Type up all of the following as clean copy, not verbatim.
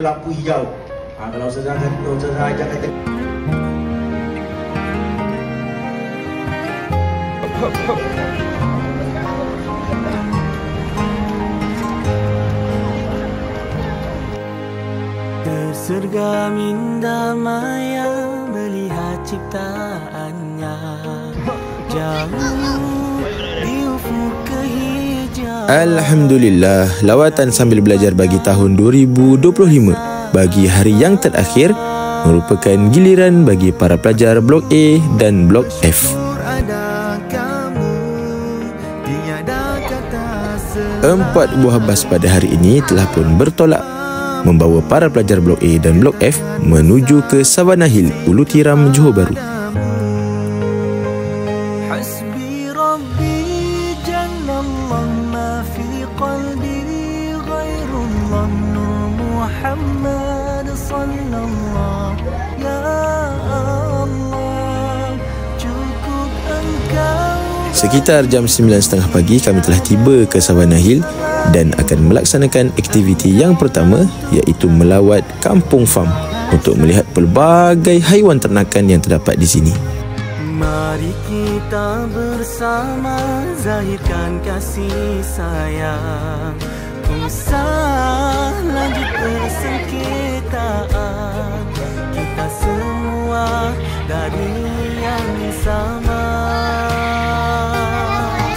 lampu hijau. Kalau Ustazah ajak kata surga minda maya melihat ciptaannya jauh di ufuk kehijauan. Alhamdulillah, lawatan sambil belajar bagi tahun 2025 bagi hari yang terakhir merupakan giliran bagi para pelajar Blok A dan Blok F. 4 buah bas pada hari ini telah pun bertolak membawa para pelajar Blok A dan Blok F menuju ke Savannah Hill, Ulu Tiram, Johor Bahru. Sekitar jam 9.30 pagi kami telah tiba ke Savannah Hill dan akan melaksanakan aktiviti yang pertama, iaitu melawat Kampung Farm untuk melihat pelbagai haiwan ternakan yang terdapat di sini. Mari kita bersama zahirkan kasih sayang, usah lanjut persengketaan, kita semua dari yang sama.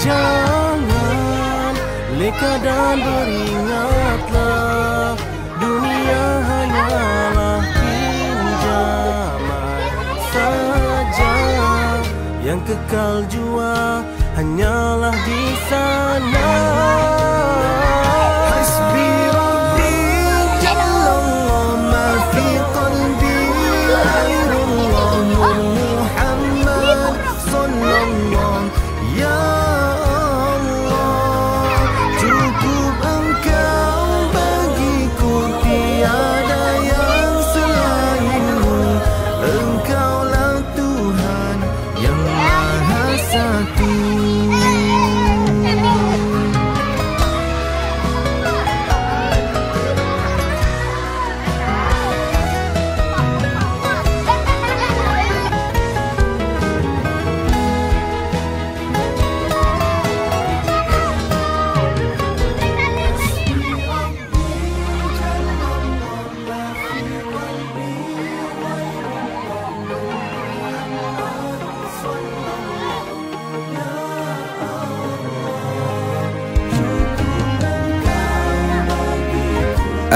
Jangan leka dan beringatlah, dunia hanyalah pinjaman saja, yang kekal jua hanyalah di sana. Hasbi Rabbi Jallallah ma fi qalbi khairullah Muhammad sallallahu ya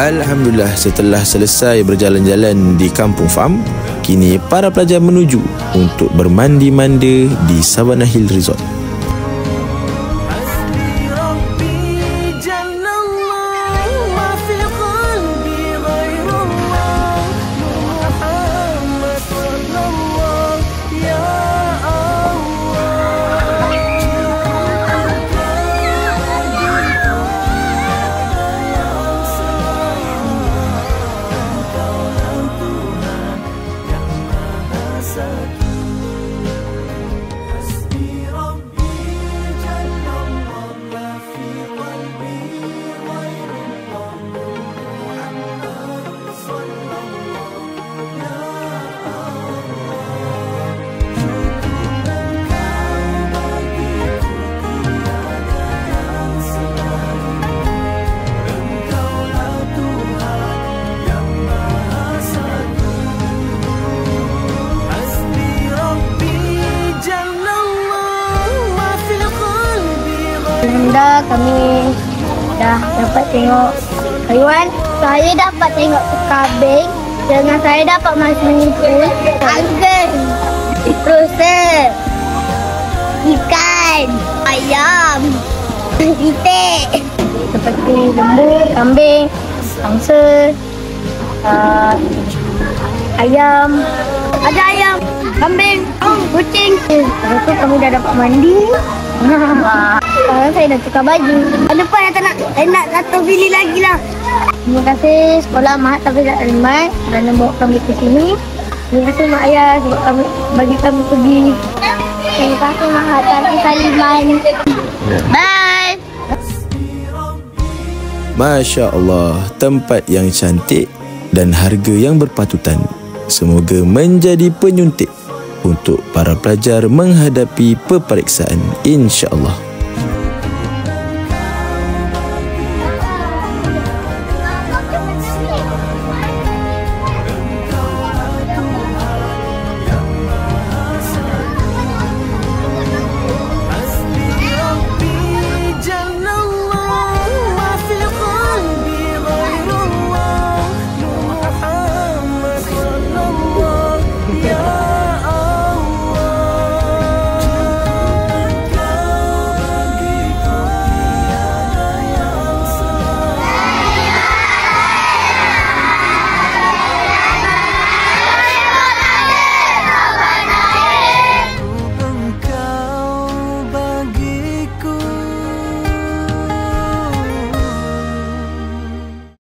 Alhamdulillah, setelah selesai berjalan-jalan di Kampung Farm, kini para pelajar menuju untuk bermandi-manda di Savannah Hill Resort. Dah kami dah dapat tengok haiwan. Saya dapat tengok kambing, dengan saya dapat masuk swimming pool, angin, rusa, ikan, ayam, itik, seperti lembu, kambing, angsa, ayam, ada ayam, kambing, kucing. Lepas tu kami dah dapat mandi. Sekarang saya dah tukar baju. Depan saya nak datang pilih lagi lah. Terima kasih sekolah Mahat Tafiz Al-Iman kerana bawa kami ke sini. Terima kasih mak ayah sebab bagi kami pergi. Terima kasih Mahat Tafiz Al-Iman. Bye. Masya Allah, tempat yang cantik dan harga yang berpatutan. Semoga menjadi penyuntik untuk para pelajar menghadapi peperiksaan, insya-Allah.